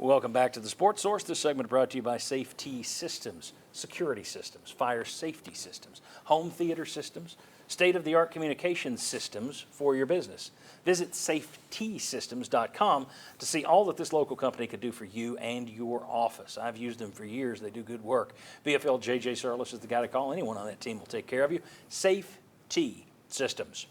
Welcome back to the Sports Source. This segment brought to you by Safety Systems, security systems, fire safety systems, home theater systems, state-of-the-art communication systems for your business. Visit safetysystems.com to see all that this local company could do for you and your office. I've used them for years. They do good work. VFL JJ Surlis is the guy to call. Anyone on that team will take care of you. Safety Systems.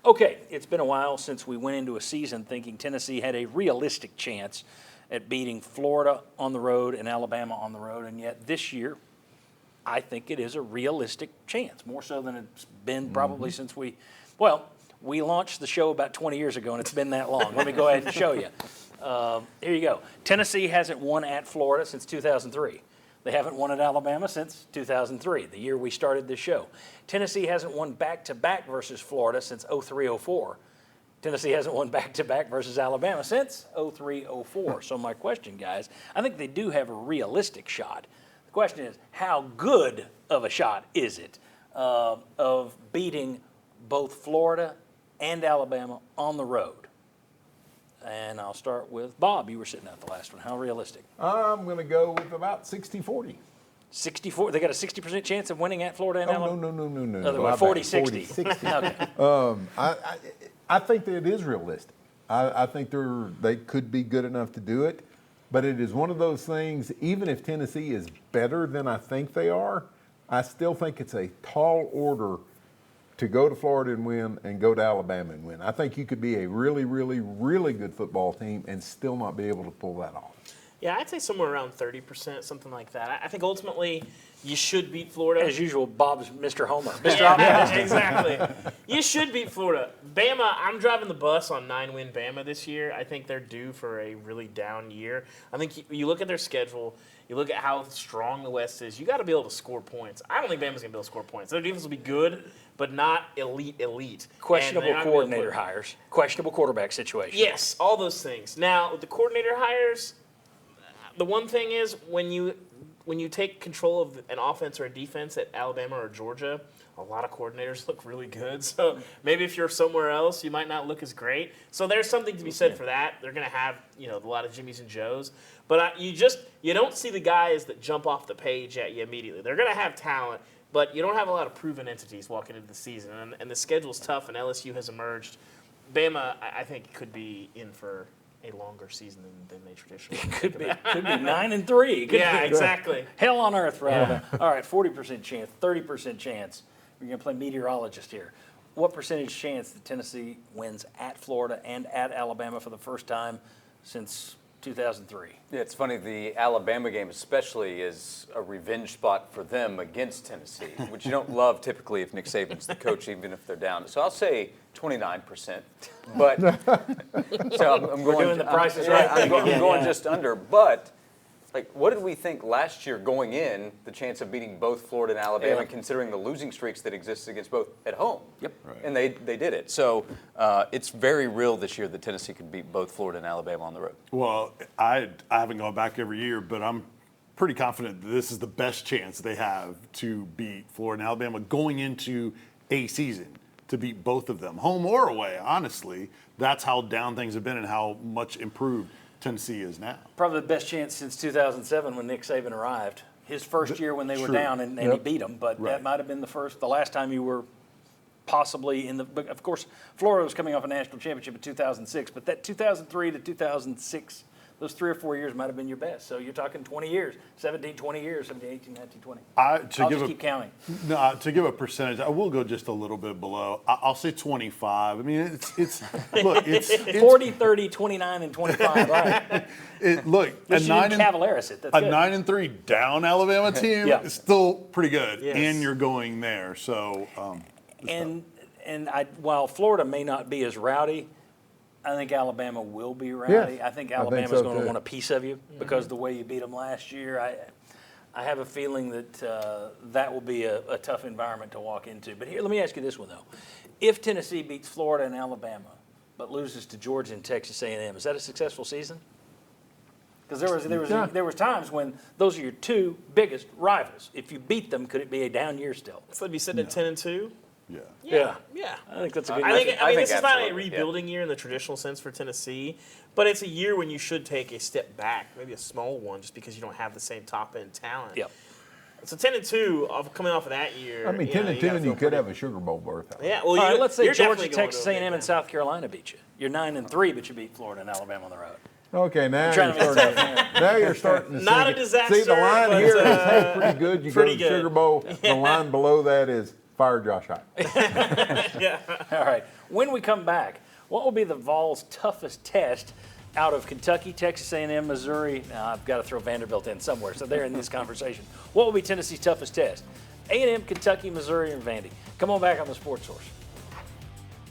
Okay, it's been a while since we went into a season thinking Tennessee had a realistic chance at beating Florida on the road and Alabama on the road, and yet this year, I think it is a realistic chance, more so than it's been probably since we launched the show about 20 years ago, and it's been that long. Let me go ahead and show you. Here you go. Tennessee hasn't won at Florida since 2003. They haven't won at Alabama since 2003, the year we started this show. Tennessee hasn't won back-to-back versus Florida since 03-04. Tennessee hasn't won back-to-back versus Alabama since 03-04. So my question, guys, I think they do have a realistic shot. The question is, how good of a shot is it of beating both Florida and Alabama on the road? And I'll start with Bob. You were sitting out the last one. How realistic? I'm going to go with about 60-40. 64. They got a 60% chance of winning at Florida and Alabama? No. Other way, 40-60. 40-60. Okay. I think that it is realistic. I think they could be good enough to do it, but it is one of those things, even if Tennessee is better than I think they are, I still think it's a tall order to go to Florida and win and go to Alabama and win. I think you could be a really, really, really good football team and still not be able to pull that off. Yeah, I'd say somewhere around 30%, something like that. I think ultimately you should beat Florida. As usual, Bob's Mr. Homer. Yeah, exactly. You should beat Florida. Bama, I'm driving the bus on 9-win Bama this year. I think they're due for a really down year. I think you look at their schedule, you look at how strong the West is, you got to be able to score points. I don't think Bama's going to be able to score points. Their defense will be good, but not elite. Questionable coordinator hires, questionable quarterback situation. Yes, all those things. Now, with the coordinator hires, the one thing is when you take control of an offense or a defense at Alabama or Georgia, a lot of coordinators look really good. So maybe if you're somewhere else, you might not look as great. So there's something to be said for that. They're going to have a lot of Jimmys and Joes, but you don't see the guys that jump off the page at you immediately. They're going to have talent, but you don't have a lot of proven entities walking into the season, and the schedule's tough. And LSU has emerged. Bama, I think, could be in for a longer season than they traditionally could be 9-3. Yeah, exactly. Hell on earth for Alabama. All right, 40% chance, 30% chance. We're going to play meteorologist here. What percentage chance that Tennessee wins at Florida and at Alabama for the first time since 2003? Yeah, it's funny. The Alabama game especially is a revenge spot for them against Tennessee, which you don't love typically if Nick Saban's the coach, even if they're down. So I'll say 29%. But so I'm going. We're doing the prices right. I'm going just under. But what did we think last year going in? The chance of beating both Florida and Alabama, considering the losing streaks that existed against both at home. Yep. Right. And they did it. So it's very real this year that Tennessee could beat both Florida and Alabama on the road. Well, I haven't gone back every year, but I'm pretty confident that this is the best chance they have to beat Florida and Alabama going into a season, to beat both of them, home or away. Honestly, that's how down things have been and how much improved Tennessee is now. Probably the best chance since 2007 when Nick Saban arrived. His first year when they were down and he beat them, but that might have been the last time you were possibly in the. But of course, Florida was coming off a national championship in 2006, but that 2003 to 2006, those 3 or 4 years might have been your best. So you're talking 20 years, 20 years, 17, 18, 19, 20. I'll just keep counting. No, to give a percentage, I will go just a little bit below. I'll say 25. I mean, it's look, it's 40, 30, 29, and 25. All right. Look, a 9-3 down Alabama team is still pretty good, and you're going there. So, while Florida may not be as rowdy, I think Alabama will be rowdy. I think Alabama's going to want a piece of you because the way you beat them last year. I have a feeling that that will be a tough environment to walk into. But here, let me ask you this one, though. If Tennessee beats Florida and Alabama but loses to Georgia and Texas A&M, is that a successful season? Because there was times when those are your two biggest rivals. If you beat them, could it be a down year still? So they'd be sitting at 10-2? Yeah. Yeah. I think that's a good. I think I think this is not a absolutely, yeah. rebuilding year in the traditional sense for Tennessee, but it's a year when you should take a step back, maybe a small one, just because you don't have the same top end talent. Yep. So 10-2, coming off of that year. I mean, 10 and 2, and you could have a Sugar Bowl berth. out. Yeah. Well, All right, you, let's say you're Georgia, definitely going Texas to a big A&M, and game. South Carolina beat you. You're 9-3, but you beat Florida and Alabama on the road. Okay, now trying you're to make starting. Now you're starting to Not see a disaster, See, the line but, here is hey, pretty good. You pretty go to good. Sugar Bowl. The line below that is fire Josh Heupel. All right. When we come back, what will be the Vols' toughest test out of Kentucky, Texas A&M, Missouri? Now, I've got to throw Vanderbilt in somewhere, so they're in this conversation. What will be Tennessee's toughest test? A&M, Kentucky, Missouri, and Vandy. Come on back on the Sports Source.